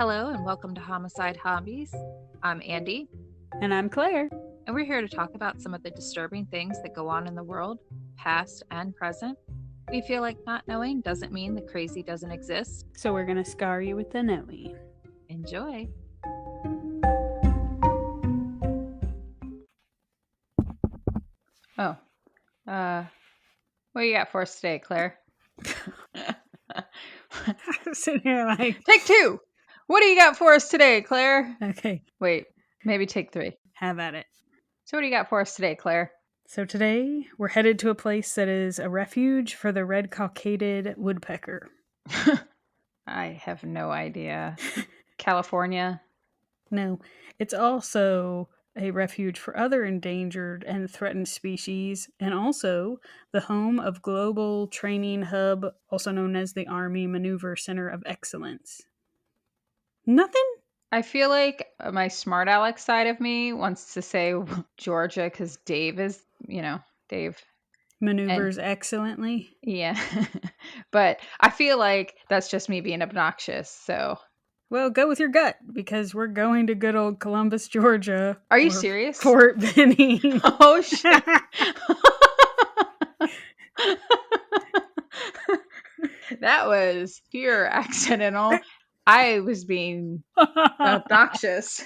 Hello and welcome to Homicide Hobbies. I'm Andy, And I'm Claire. and we're here to talk about some of the disturbing things that go on in the world, past and present. We feel like not knowing doesn't mean the crazy doesn't exist. So we're going to scar you with the knowing. Enjoy. Oh, what do you got for us today, Claire? I'm sitting here like... Take two! What do you got for us today, Claire? Okay, Wait, maybe take three. have at it. So what do you got for us today, Claire? So today, we're headed to a place that is a refuge for the red-cockaded woodpecker. I have no idea. California? No, it's also a refuge for other endangered and threatened species, and also the home of Global Training Hub, also known as the Army Maneuver Center of Excellence. Nothing? I feel like my smart Alex side of me wants to say Georgia because Dave is, Dave. Maneuvers excellently. Yeah. But I feel like that's just me being obnoxious, so... Well, go with your gut, because we're going to good old Columbus, Georgia. Are you serious? Fort Benning. Oh, shit. That was pure accidental. I was being obnoxious.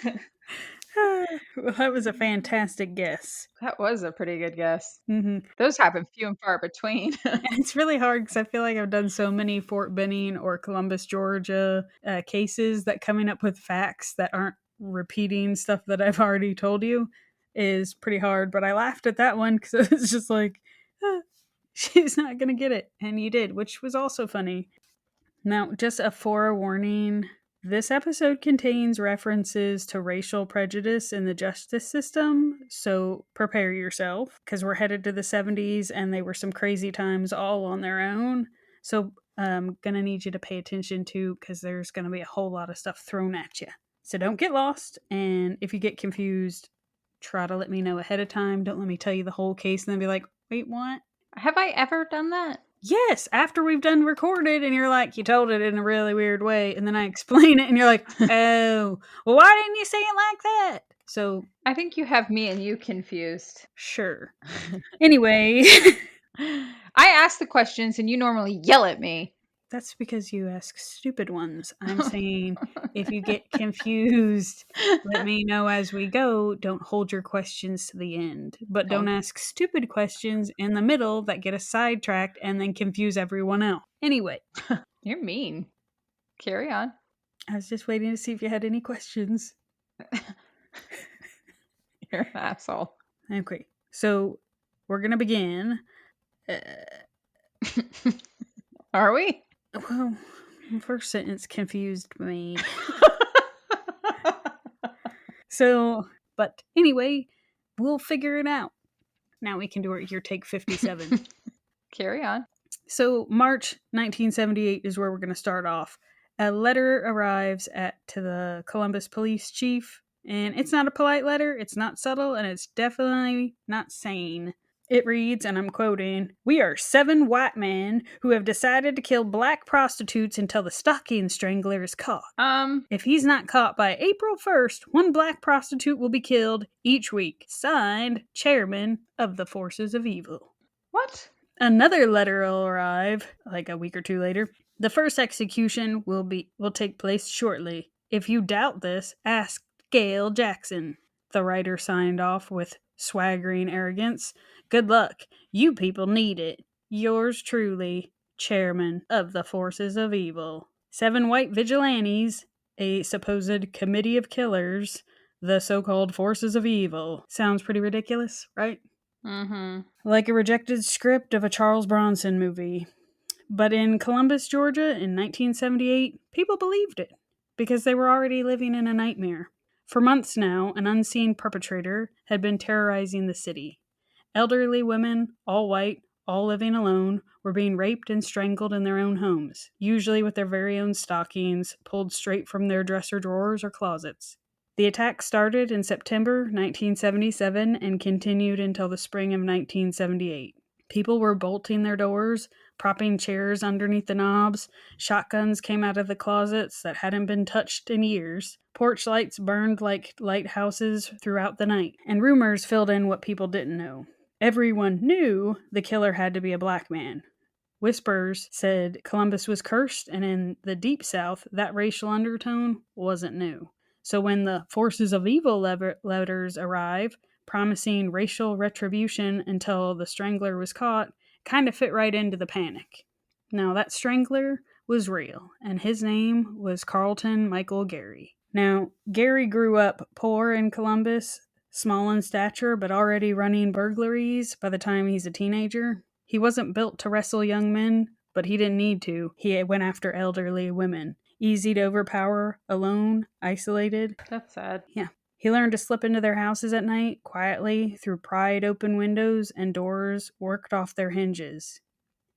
Well, that was a fantastic guess. That was a pretty good guess. Mm-hmm. Those happen few and far between. It's really hard because I feel like I've done so many Fort Benning or Columbus, Georgia cases that coming up with facts that aren't repeating stuff that I've already told you is pretty hard. But I laughed at that one because it was just like, she's not going to get it. And you did, which was also funny. Now, just a forewarning. This episode contains references to racial prejudice in the justice system, so prepare yourself, because we're headed to the 70s and they were some crazy times all on their own. So I'm going to need you to pay attention to, because there's going to be a whole lot of stuff thrown at you. So don't get lost, and if you get confused, try to let me know ahead of time. Don't let me tell you the whole case and then be like, wait, what? Have I ever done that? Yes, after we've done recorded and you're like, you told it in a really weird way, and then I explain it and you're like, oh, well, why didn't you say it like that? So I think you have me and you confused. Sure. Anyway. I ask the questions and you normally yell at me. That's because you ask stupid ones. I'm saying if you get confused, let me know as we go. Don't hold your questions to the end. But don't ask stupid questions in the middle that get us sidetracked and then confuse everyone else. Anyway. You're mean. Carry on. I was just waiting to see if you had any questions. You're an asshole. Okay. So we're going to begin. Are we? Well, the first sentence confused me. But anyway, we'll figure it out. Now we can do your take 57. Carry on. So March 1978 is where we're going to start off. A letter arrives to the Columbus police chief, and it's not a polite letter, it's not subtle, and it's definitely not sane. It reads, and I'm quoting, "We are 7 white men who have decided to kill black prostitutes until the stocking strangler is caught. If he's not caught by April 1st, 1 black prostitute will be killed each week. Signed, Chairman of the Forces of Evil." What? Another letter will arrive, like a week or 2 later. "The first execution will take place shortly. If you doubt this, ask Gail Jackson." The writer signed off with swaggering arrogance. "Good luck. You people need it. Yours truly, Chairman of the Forces of Evil." 7 white vigilantes, a supposed committee of killers, the so-called Forces of Evil. Sounds pretty ridiculous, right? Mm-hmm. Like a rejected script of a Charles Bronson movie. But in Columbus, Georgia, in 1978, people believed it, because they were already living in a nightmare. For months now, an unseen perpetrator had been terrorizing the city. Elderly women, all white, all living alone, were being raped and strangled in their own homes, usually with their very own stockings pulled straight from their dresser drawers or closets. The attack started in September 1977 and continued until the spring of 1978. People were bolting their doors, propping chairs underneath the knobs. Shotguns came out of the closets that hadn't been touched in years. Porch lights burned like lighthouses throughout the night, and rumors filled in what people didn't know. Everyone knew the killer had to be a black man. Whispers said Columbus was cursed, and in the Deep South, that racial undertone wasn't new. So when the forces of evil letters arrive, promising racial retribution until the strangler was caught, kind of fit right into the panic. Now, that strangler was real, and his name was Carlton Michael Gary. Now, Gary grew up poor in Columbus, small in stature, but already running burglaries by the time he's a teenager. He wasn't built to wrestle young men, but he didn't need to. He went after elderly women. Easy to overpower, alone, isolated. That's sad. Yeah. He learned to slip into their houses at night, quietly, through pried open windows and doors worked off their hinges.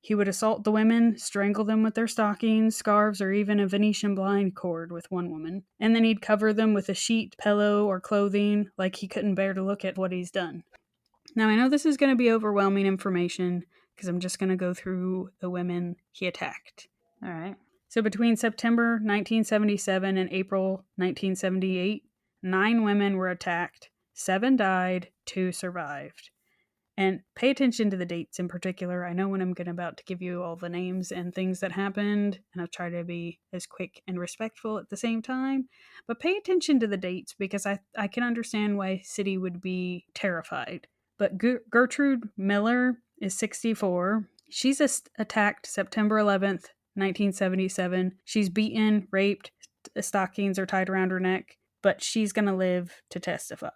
He would assault the women, strangle them with their stockings, scarves, or even a Venetian blind cord with one woman. And then he'd cover them with a sheet, pillow, or clothing, like he couldn't bear to look at what he's done. Now, I know this is going to be overwhelming information because I'm just going to go through the women he attacked. All right. So between September 1977 and April 1978, 9 women were attacked. 7 died, 2 survived. And pay attention to the dates in particular. I know when I'm about to give you all the names and things that happened, and I'll try to be as quick and respectful at the same time. But pay attention to the dates because I can understand why City would be terrified. But Gertrude Miller is 64. She's attacked September 11th, 1977. She's beaten, raped, stockings are tied around her neck, but she's going to live to testify.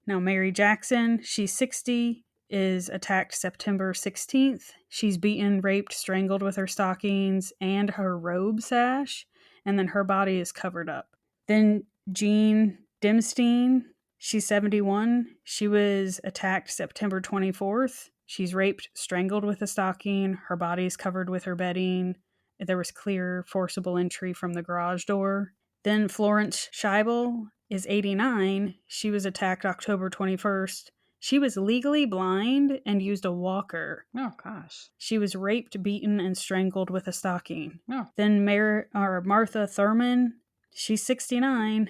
Now, Mary Jackson, she's 60, is attacked September 16th. She's beaten, raped, strangled with her stockings and her robe sash, and then her body is covered up. Then Jean Dimstein, she's 71. She was attacked September 24th. She's raped, strangled with a stocking. Her body is covered with her bedding. There was clear, forcible entry from the garage door. Then Florence Scheibel is 89. She was attacked October 21st. She was legally blind and used a walker. Oh, gosh. She was raped, beaten, and strangled with a stocking. Oh. Then Martha Thurman, she's 69,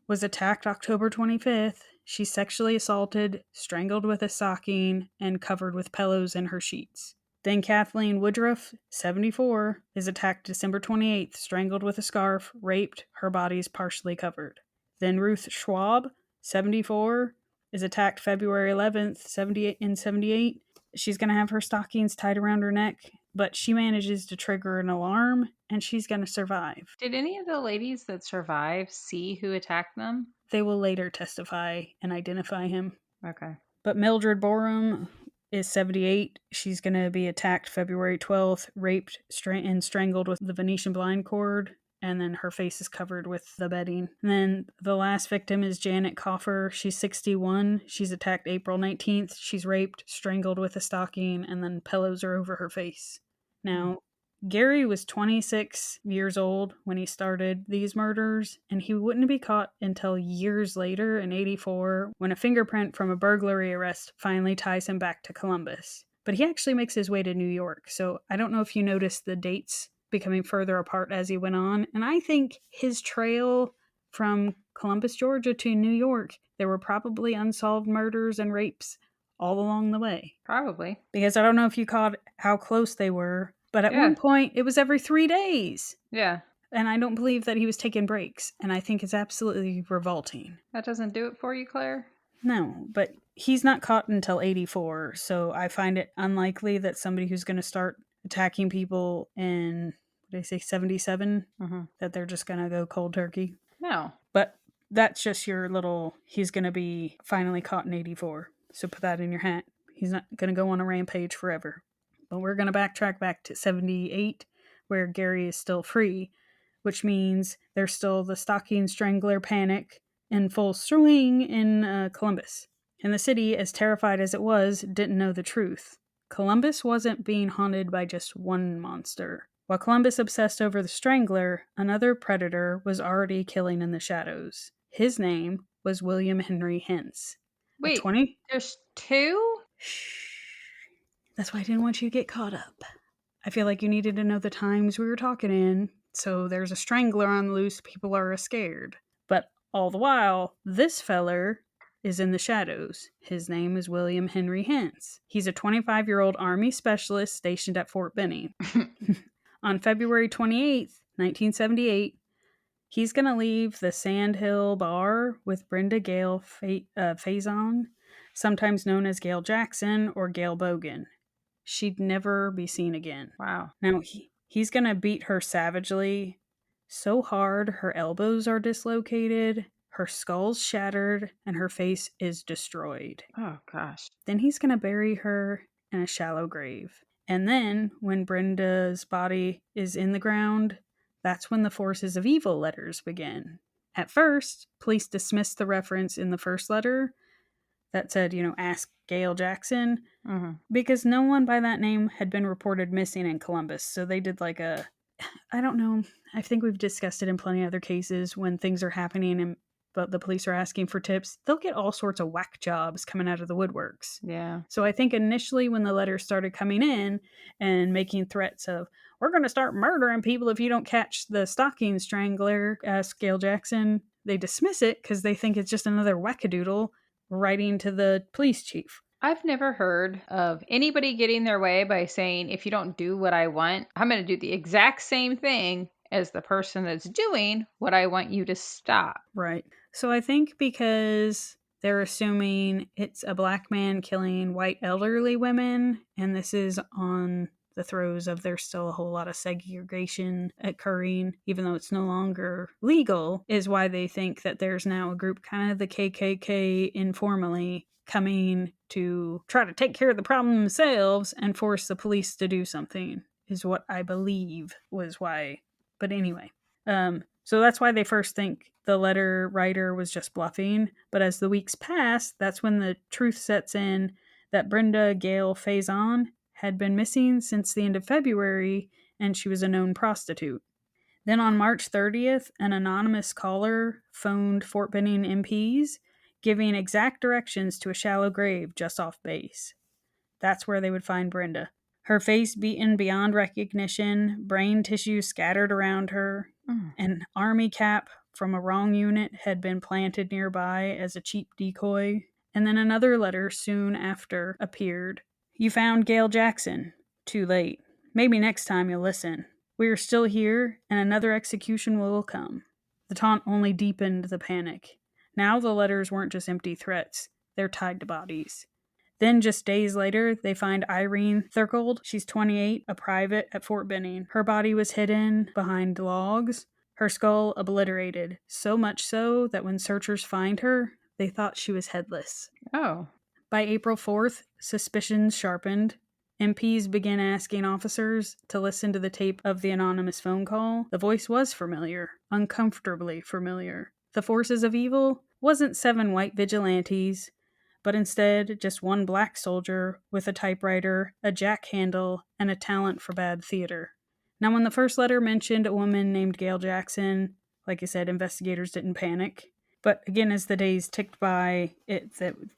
was attacked October 25th. She's sexually assaulted, strangled with a stocking, and covered with pillows in her sheets. Then Kathleen Woodruff, 74, is attacked December 28th, strangled with a scarf, raped, her body is partially covered. Then Ruth Schwab, 74, is attacked February 11th, 78. She's going to have her stockings tied around her neck, but she manages to trigger an alarm, and she's going to survive. Did any of the ladies that survived see who attacked them? They will later testify and identify him. Okay. But Mildred Borum is 78. She's going to be attacked February 12th, raped and strangled with the Venetian blind cord, and then her face is covered with the bedding. And then the last victim is Janet Coffer. She's 61. She's attacked April 19th. She's raped, strangled with a stocking, and then pillows are over her face. Now, Gary was 26 years old when he started these murders, and he wouldn't be caught until years later in 84 when a fingerprint from a burglary arrest finally ties him back to Columbus. But he actually makes his way to New York, so I don't know if you noticed the dates becoming further apart as he went on, and I think his trail from Columbus, Georgia to New York, there were probably unsolved murders and rapes all along the way. Probably. Because I don't know if you caught how close they were, but at one point it was every 3 days. Yeah. And I don't believe that he was taking breaks, and I think it's absolutely revolting. That doesn't do it for you, Claire? No, but he's not caught until 84, so I find it unlikely that somebody who's going to start attacking people in, what did I say, 77, that they're just going to go cold turkey. No. But that's just your little, he's going to be finally caught in 84. So put that in your hat. He's not going to go on a rampage forever. But we're going to backtrack back to 78, where Gary is still free, which means there's still the stocking strangler panic in full swing in Columbus. And the city, as terrified as it was, didn't know the truth. Columbus wasn't being haunted by just one monster. While Columbus obsessed over the strangler, another predator was already killing in the shadows. His name was William Henry Hance. Wait, there's 2? Shh. That's why I didn't want you to get caught up. I feel like you needed to know the times we were talking in, so there's a strangler on the loose, people are scared. But all the while, this feller is in the shadows. His name is William Henry Hance. He's a 25-year-old Army specialist stationed at Fort Benning. On February 28th, 1978, he's going to leave the Sandhill Bar with Brenda Gale Faison, sometimes known as Gail Jackson or Gail Bogan. She'd never be seen again. Wow. Now, he's going to beat her savagely so hard her elbows are dislocated, her skull's shattered, and her face is destroyed. Oh, gosh. Then he's going to bury her in a shallow grave. And then, when Brenda's body is in the ground, that's when the forces of evil letters begin. At first, police dismissed the reference in the first letter that said, ask Gail Jackson, because no one by that name had been reported missing in Columbus. So they did I don't know, I think we've discussed it in plenty of other cases when things are happening but the police are asking for tips, they'll get all sorts of whack jobs coming out of the woodworks. Yeah. So I think initially when the letters started coming in and making threats of, we're going to start murdering people if you don't catch the stocking strangler, ask Gail Jackson, they dismiss it because they think it's just another wackadoodle writing to the police chief. I've never heard of anybody getting their way by saying, if you don't do what I want, I'm going to do the exact same thing as the person that's doing what I want you to stop. Right. So I think because they're assuming it's a black man killing white elderly women, and this is on the throes of there's still a whole lot of segregation occurring, even though it's no longer legal, is why they think that there's now a group, kind of the KKK informally, coming to try to take care of the problem themselves and force the police to do something, is what I believe was why. But anyway, so that's why they first think the letter writer was just bluffing. But as the weeks pass, that's when the truth sets in that Brenda Gale Faison had been missing since the end of February, and she was a known prostitute. Then on March 30th, an anonymous caller phoned Fort Benning MPs, giving exact directions to a shallow grave just off base. That's where they would find Brenda. Her face beaten beyond recognition, brain tissue scattered around her. An army cap from a wrong unit had been planted nearby as a cheap decoy. And then another letter soon after appeared. You found Gail Jackson. Too late. Maybe next time you'll listen. We are still here, and another execution will come. The taunt only deepened the panic. Now the letters weren't just empty threats. They're tied to bodies. Then, just days later, they find Irene Thurgold. She's 28, a private at Fort Benning. Her body was hidden behind logs, her skull obliterated, so much so that when searchers find her, they thought she was headless. Oh. By April 4th, suspicions sharpened. MPs began asking officers to listen to the tape of the anonymous phone call. The voice was familiar, uncomfortably familiar. The forces of evil wasn't 7 white vigilantes, but instead just one black soldier with a typewriter, a jack handle, and a talent for bad theater. Now, when the first letter mentioned a woman named Gail Jackson, like I said, investigators didn't panic. But again, as the days ticked by,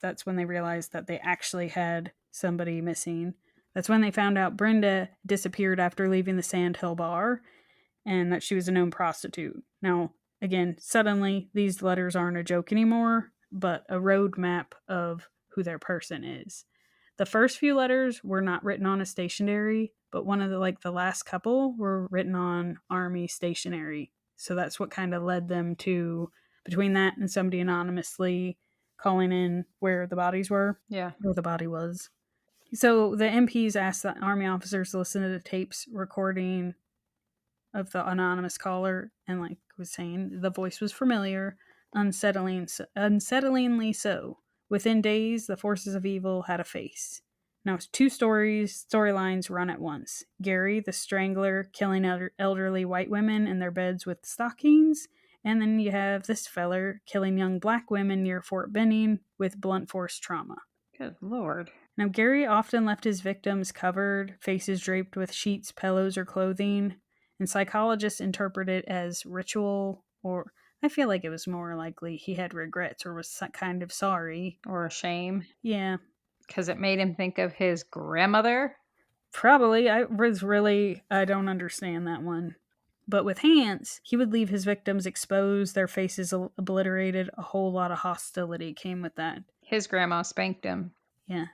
that's when they realized that they actually had somebody missing. That's when they found out Brenda disappeared after leaving the Sandhill Bar, and that she was a known prostitute. Now, again, suddenly, these letters aren't a joke anymore, but a roadmap of who their person is. The first few letters were not written on a stationery, but one of the last couple were written on army stationery. So that's what kind of led them to, between that and somebody anonymously calling in where the bodies were. Yeah. Where the body was. So the MPs asked the army officers to listen to the tapes recording of the anonymous caller, and like I was saying, the voice was familiar, unsettlingly so. Within days, the forces of evil had a face. Now it's 2 storylines run at once. Gary, the strangler, killing elderly white women in their beds with stockings, and then you have this feller killing young black women near Fort Benning with blunt force trauma. Good Lord. Now, Gary often left his victims covered, faces draped with sheets, pillows, or clothing, and psychologists interpret it as ritual, or I feel like it was more likely he had regrets or was kind of sorry. Or a shame. Yeah. Because it made him think of his grandmother? Probably. I don't understand that one. But with Hance, he would leave his victims exposed, their faces obliterated. A whole lot of hostility came with that. His grandma spanked him. Yeah.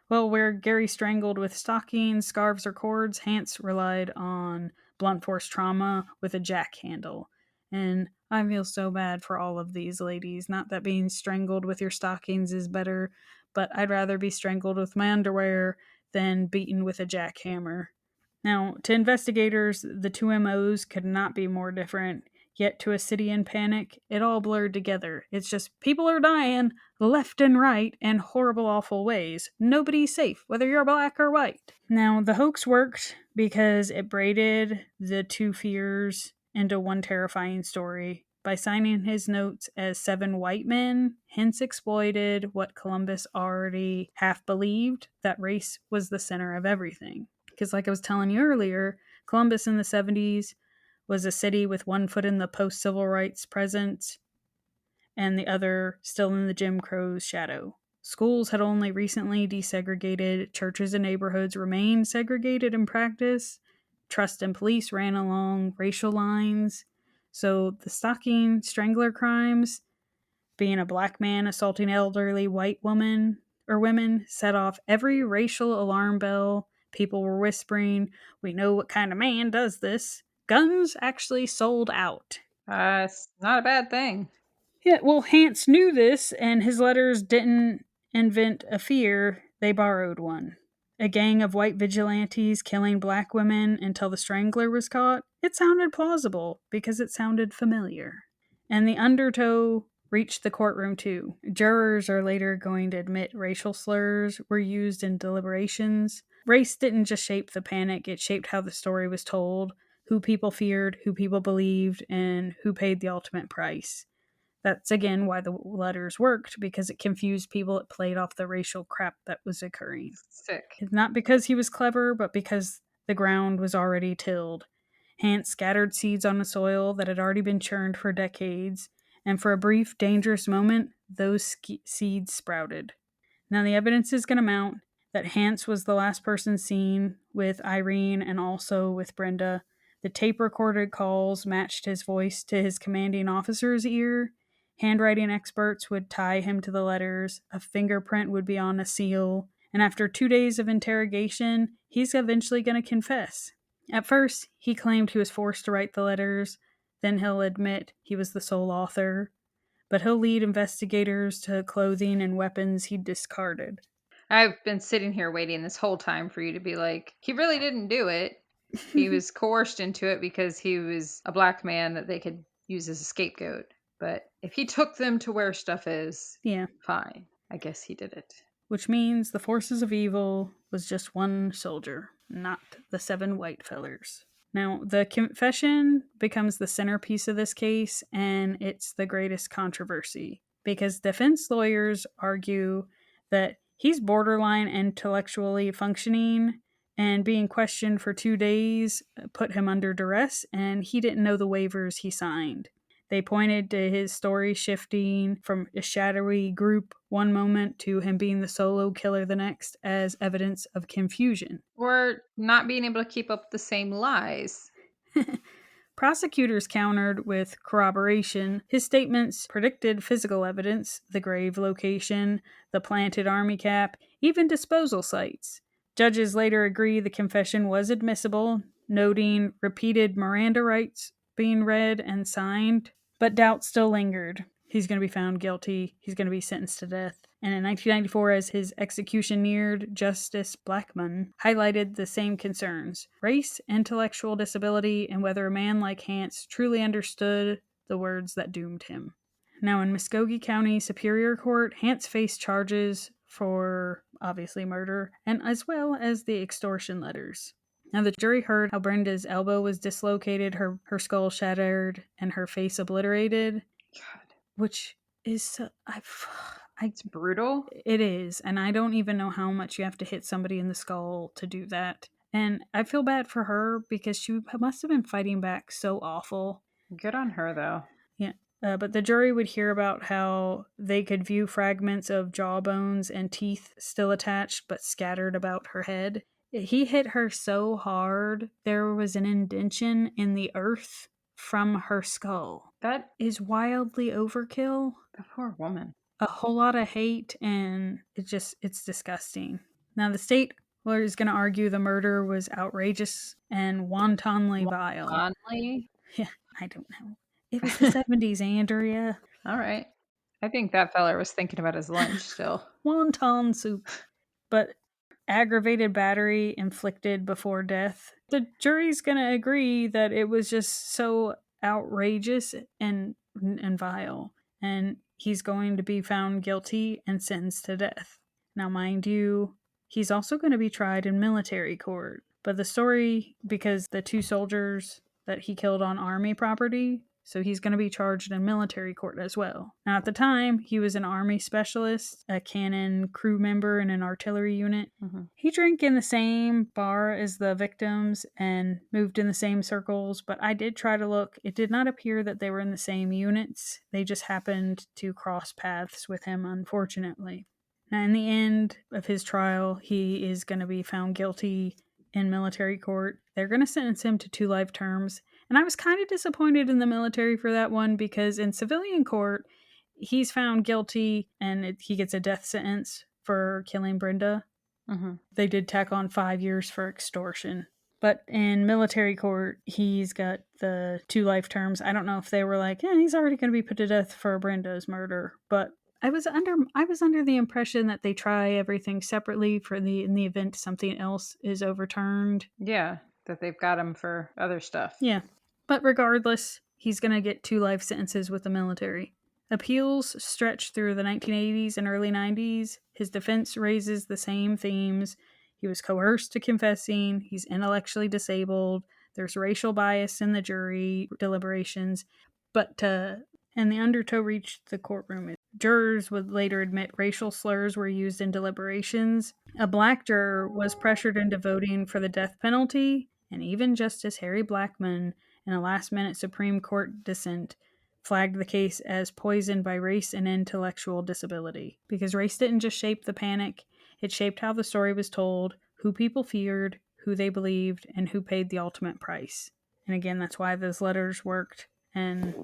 Well, where Gary strangled with stockings, scarves, or cords, Hance relied on blunt force trauma with a jack handle. And I feel so bad for all of these ladies. Not that being strangled with your stockings is better, but I'd rather be strangled with my underwear than beaten with a jackhammer. Now, to investigators, the two MOs could not be more different. Yet to a city in panic, it all blurred together. It's just people are dying left and right in horrible, awful ways. Nobody's safe, whether you're black or white. Now, the hoax worked because it braided the two fears into one terrifying story. By signing his notes as 7 white men, Hance exploited what Columbus already half believed, that race was the center of everything. Because, like I was telling you earlier, Columbus in the 70s was a city with one foot in the post-civil rights present and the other still in the Jim Crow's shadow. Schools had only recently desegregated, churches and neighborhoods remained segregated in practice, trust in police ran along racial lines, so the stalking, strangler crimes, being a black man assaulting elderly white woman or women, set off every racial alarm bell. People were whispering, "We know what kind of man does this." Guns actually sold out. It's not a bad thing. Yeah, well, Hance knew this, and his letters didn't invent a fear, they borrowed one. A gang of white vigilantes killing black women until the strangler was caught. It sounded plausible because it sounded familiar. And the undertow reached the courtroom too. Jurors are later going to admit racial slurs were used in deliberations. Race didn't just shape the panic, it shaped how the story was told, who people feared, who people believed, and who paid the ultimate price. That's again why the letters worked, because it confused people. It played off the racial crap that was occurring. Sick. Not because he was clever, but because the ground was already tilled. Hance scattered seeds on the soil that had already been churned for decades, and for a brief, dangerous moment, those seeds sprouted. Now the evidence is going to mount that Hance was the last person seen with Irene and also with Brenda. The tape recorded calls matched his voice to his commanding officer's ear. Handwriting experts would tie him to the letters. A fingerprint would be on a seal. And after 2 days of interrogation, he's eventually going to confess. At first, he claimed he was forced to write the letters. Then he'll admit he was the sole author. But he'll lead investigators to clothing and weapons he discarded. I've been sitting here waiting this whole time for you to be like, he really didn't do it. He was coerced into it because he was a black man that they could use as a scapegoat. But if he took them to where stuff is, Yeah. fine. I guess he did it. Which means the forces of evil was just one soldier, not the 7 white fellers. Now, the confession becomes the centerpiece of this case, and it's the greatest controversy, because defense lawyers argue that he's borderline intellectually functioning, and being questioned for 2 days put him under duress, and he didn't know the waivers he signed. They pointed to his story shifting from a shadowy group one moment to him being the solo killer the next as evidence of confusion. Or not being able to keep up the same lies. Prosecutors countered with corroboration. His statements predicted physical evidence, the grave location, the planted army cap, even disposal sites. Judges later agree the confession was admissible, noting repeated Miranda rights being read and signed, but doubt still lingered. He's going to be found guilty. He's going to be sentenced to death. And in 1994, as his execution neared, Justice Blackmun highlighted the same concerns: race, intellectual disability, and whether a man like Hance truly understood the words that doomed him. Now, in Muskogee County Superior Court, Hance faced charges for, obviously, murder, and as well as the extortion letters. Now, the jury heard how Brenda's elbow was dislocated, her skull shattered, and her face obliterated. God. Which is, It's brutal. It is, and I don't even know how much you have to hit somebody in the skull to do that. And I feel bad for her because she must have been fighting back so awful. Good on her, though. Yeah. But the jury would hear about how they could view fragments of jawbones and teeth still attached but scattered about her head. He hit her so hard, there was an indention in the earth from her skull. That is wildly overkill. The poor woman. A whole lot of hate, and it's disgusting. Now, the state is going to argue the murder was outrageous and wantonly vile. Wantonly? Yeah, I don't know. It was the 70s, Andrea. All right. I think that feller was thinking about his lunch still. Wonton soup. But aggravated battery inflicted before death. The jury's going to agree that it was just so outrageous and vile. And he's going to be found guilty and sentenced to death. Now, mind you, he's also going to be tried in military court. But the story, because the 2 soldiers that he killed on army property, so he's going to be charged in military court as well. Now, at the time, he was an army specialist, a cannon crew member in an artillery unit. Mm-hmm. He drank in the same bar as the victims and moved in the same circles, but I did try to look. It did not appear that they were in the same units. They just happened to cross paths with him, unfortunately. Now, in the end of his trial, he is going to be found guilty in military court. They're going to sentence him to 2 life terms. And I was kind of disappointed in the military for that one, because in civilian court, he's found guilty and he gets a death sentence for killing Brenda. Mm-hmm. They did tack on 5 years for extortion. But in military court, he's got the 2 life terms. I don't know if they were like, he's already going to be put to death for Brenda's murder. But I was under the impression that they try everything separately in the event something else is overturned. Yeah, that they've got him for other stuff. Yeah. But regardless, he's going to get 2 life sentences with the military. Appeals stretch through the 1980s and early 90s. His defense raises the same themes. He was coerced to confessing. He's intellectually disabled. There's racial bias in the jury deliberations. And the undertow reached the courtroom. Jurors would later admit racial slurs were used in deliberations. A black juror was pressured into voting for the death penalty, and even Justice Harry Blackmun, in a last-minute Supreme Court dissent, flagged the case as poisoned by race and intellectual disability. Because race didn't just shape the panic, it shaped how the story was told, who people feared, who they believed, and who paid the ultimate price. And again, that's why those letters worked. And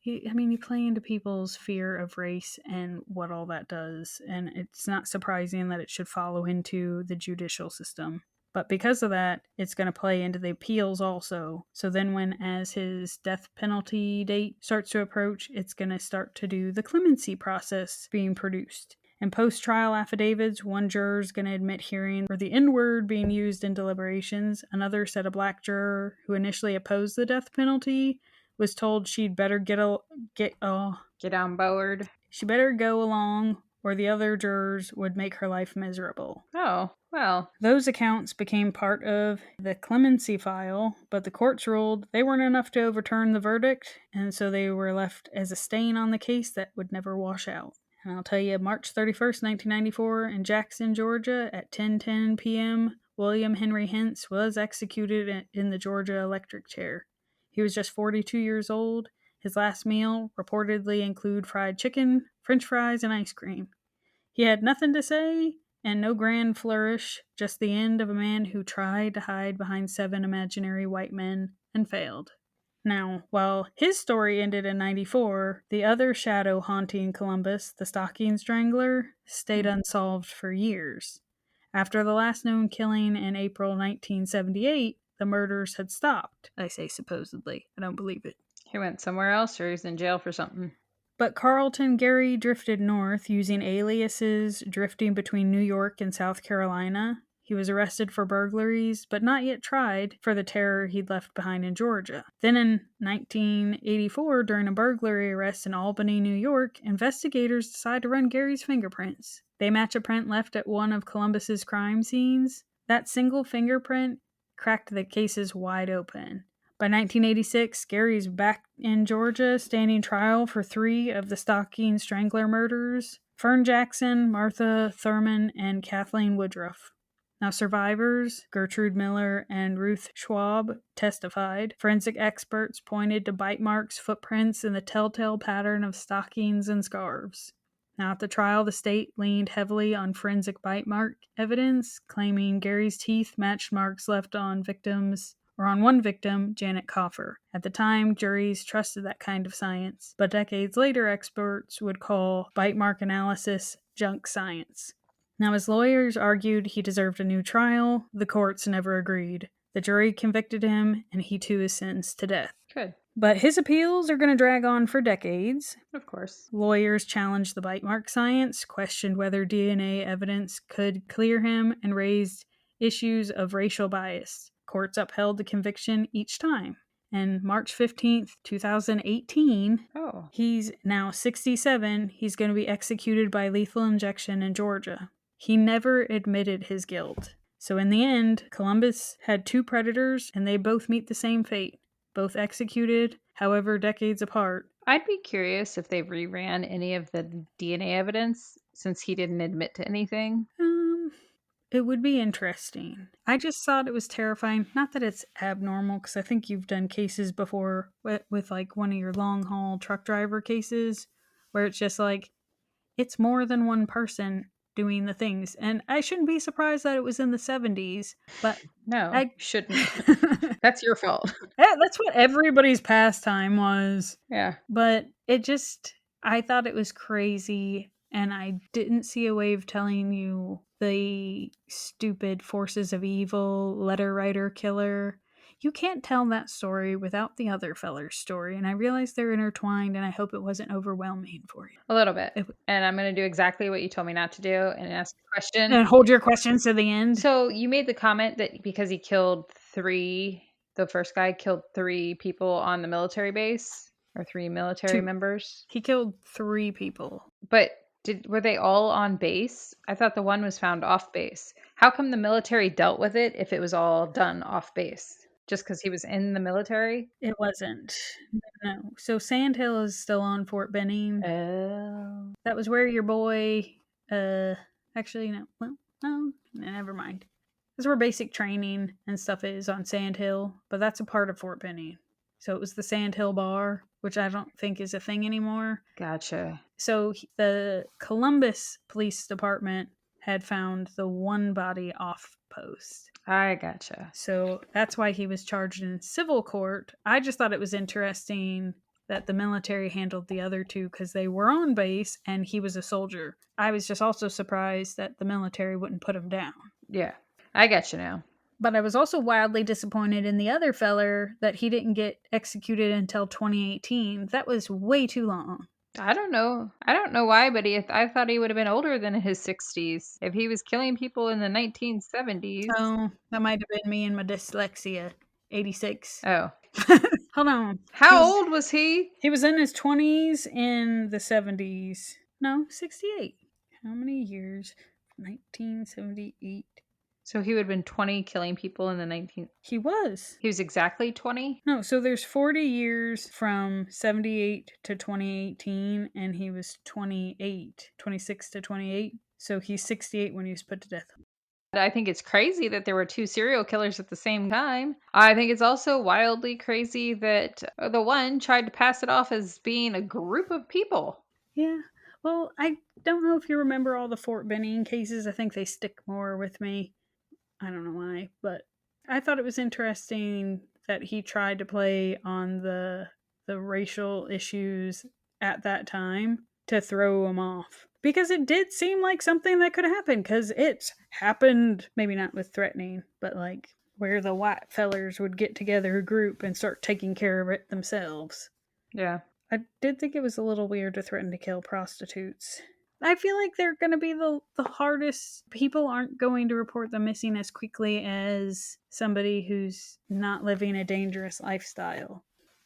you play into people's fear of race and what all that does. And it's not surprising that it should follow into the judicial system. But because of that, it's going to play into the appeals also. So then as his death penalty date starts to approach, it's going to start to do the clemency process being produced. In post-trial affidavits, one juror is going to admit hearing the N-word being used in deliberations. Another said a black juror who initially opposed the death penalty was told she'd better get on board. She better go along, or the other jurors would make her life miserable. Oh, well. Those accounts became part of the clemency file, but the courts ruled they weren't enough to overturn the verdict, and so they were left as a stain on the case that would never wash out. And I'll tell you, March 31st, 1994, in Jackson, Georgia, at 10:10 p.m., William Henry Hance was executed in the Georgia electric chair. He was just 42 years old. His last meal reportedly included fried chicken, french fries, and ice cream. He had nothing to say and no grand flourish, just the end of a man who tried to hide behind 7 imaginary white men and failed. Now, while his story ended in 94, the other shadow haunting Columbus, the stocking strangler, stayed unsolved for years. After the last known killing in April 1978, the murders had stopped. I say supposedly. I don't believe it. He went somewhere else, or he's in jail for something. But Carlton Gary drifted north using aliases, drifting between New York and South Carolina. He was arrested for burglaries, but not yet tried for the terror he'd left behind in Georgia. Then in 1984, during a burglary arrest in Albany, New York, investigators decide to run Gary's fingerprints. They match a print left at one of Columbus's crime scenes. That single fingerprint cracked the cases wide open. By 1986, Gary's back in Georgia, standing trial for 3 of the stocking strangler murders: Fern Jackson, Martha Thurman, and Kathleen Woodruff. Now, survivors, Gertrude Miller and Ruth Schwab, testified. Forensic experts pointed to bite marks, footprints, and the telltale pattern of stockings and scarves. Now, at the trial, the state leaned heavily on forensic bite mark evidence, claiming Gary's teeth matched marks left on victims, or on one victim, Janet Coffer. At the time, juries trusted that kind of science, but decades later, experts would call bite mark analysis junk science. Now, his lawyers argued he deserved a new trial. The courts never agreed. The jury convicted him, and he too is sentenced to death. Good. But his appeals are going to drag on for decades. Of course. Lawyers challenged the bite mark science, questioned whether DNA evidence could clear him, and raised issues of racial bias. Courts upheld the conviction each time. And March 15th, 2018, he's now 67. He's going to be executed by lethal injection in Georgia. He never admitted his guilt. So in the end, Columbus had two predators, and they both meet the same fate. Both executed, however, decades apart. I'd be curious if they reran any of the DNA evidence since he didn't admit to anything. It would be interesting. I just thought it was terrifying. Not that it's abnormal, because I think you've done cases before with like one of your long haul truck driver cases where it's just like, it's more than one person doing the things. And I shouldn't be surprised that it was in the 70s, but no, I shouldn't. That's your fault. That's what everybody's pastime was. Yeah. But I thought it was crazy, and I didn't see a way of telling you the stupid forces of evil, letter writer killer. You can't tell that story without the other feller's story, and I realize they're intertwined, and I hope it wasn't overwhelming for you. A little bit. And I'm going to do exactly what you told me not to do and ask a question. And hold your questions to the end. So you made the comment that because he killed the first guy killed 3 people on the military base, or 3 military members. He killed 3 people. But were they all on base? I thought the one was found off base. How come the military dealt with it if it was all done off base? Just because he was in the military? It wasn't. No. So Sandhill is still on Fort Benning. Oh. That was where your boy, actually, no. Well, no, never mind. That's where basic training and stuff is on Sandhill, but that's a part of Fort Benning. So it was the Sandhill Bar, which I don't think is a thing anymore. Gotcha. So the Columbus Police Department had found the one body off post. I gotcha. So that's why he was charged in civil court. I just thought it was interesting that the military handled the other 2 because they were on base and he was a soldier. I was just also surprised that the military wouldn't put him down. Yeah, I got you now. But I was also wildly disappointed in the other feller that he didn't get executed until 2018. That was way too long. I don't know why, but I thought he would have been older than in his 60s. If he was killing people in the 1970s. Oh, that might have been me and my dyslexia. 86. Oh. Hold on. How old was he? He was in his 20s in the 70s. No, 68. How many years? 1978. So he would have been 20 killing people in the 19... He was. He was exactly 20? No, so there's 40 years from 78 to 2018, and he was 26 to 28. So he's 68 when he was put to death. I think it's crazy that there were 2 serial killers at the same time. I think it's also wildly crazy that the one tried to pass it off as being a group of people. Yeah. Well, I don't know if you remember all the Fort Benning cases. I think they stick more with me. I don't know why, but I thought it was interesting that he tried to play on the racial issues at that time to throw him off. Because it did seem like something that could happen, because it's happened, maybe not with threatening, but like where the white fellers would get together a group and start taking care of it themselves. Yeah. I did think it was a little weird to threaten to kill prostitutes. I feel like they're going to be the hardest. People aren't going to report them missing as quickly as somebody who's not living a dangerous lifestyle.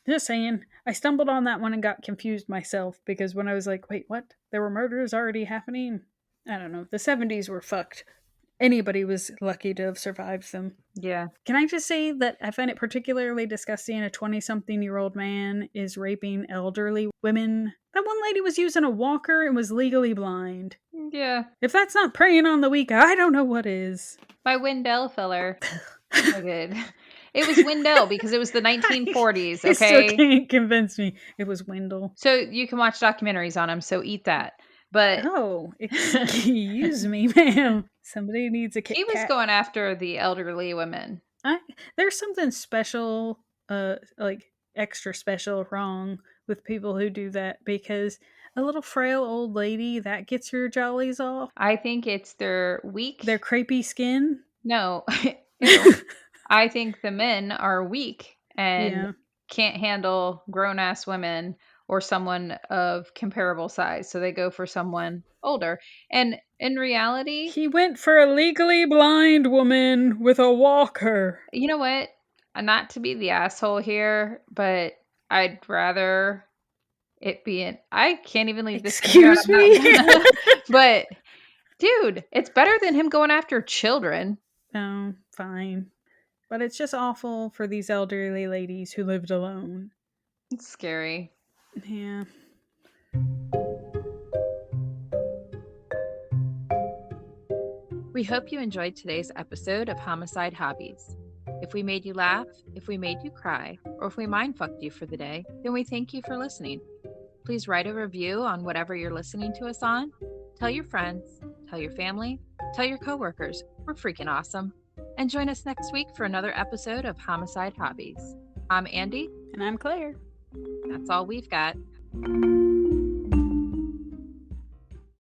Just saying, I stumbled on that one and got confused myself because when I was like, wait, what? There were murders already happening? I don't know. The 70s were fucked. Anybody was lucky to have survived them. Yeah. Can I just say that I find it particularly disgusting a 20-something-year-old man is raping elderly women. That one lady was using a walker and was legally blind. Yeah. If that's not preying on the weak, I don't know what is. My Wendell feller. I did. It was Wendell because it was the 1940s, You still okay? can't convince me it was Wendell. So you can watch documentaries on him, so eat that. But Oh, excuse me, ma'am. Somebody needs a Kit he was Kat. going after the elderly women. There's something special, like extra special wrong with people who do that, because a little frail old lady, that gets your jollies off. I think it's their weak. Their crepey skin. No. Ew. I think the men are weak and Yeah. can't handle grown-ass women or someone of comparable size, so they go for someone older. And in reality, He went for a legally blind woman with a walker. you know what? Not to be the asshole here, but I'd rather it be an... I can't even leave this in here. Excuse me? But, dude, it's better than him going after children. Oh, fine. But it's just awful for these elderly ladies who lived alone. It's scary. Yeah. We hope you enjoyed today's episode of Homicide Hobbies. If we made you laugh, if we made you cry, or if we mindfucked you for the day, then we thank you for listening. Please write a review on whatever you're listening to us on. Tell your friends, tell your family, tell your coworkers. We're freaking awesome. And join us next week for another episode of Homicide Hobbies. I'm Andy. And I'm Claire. That's all we've got.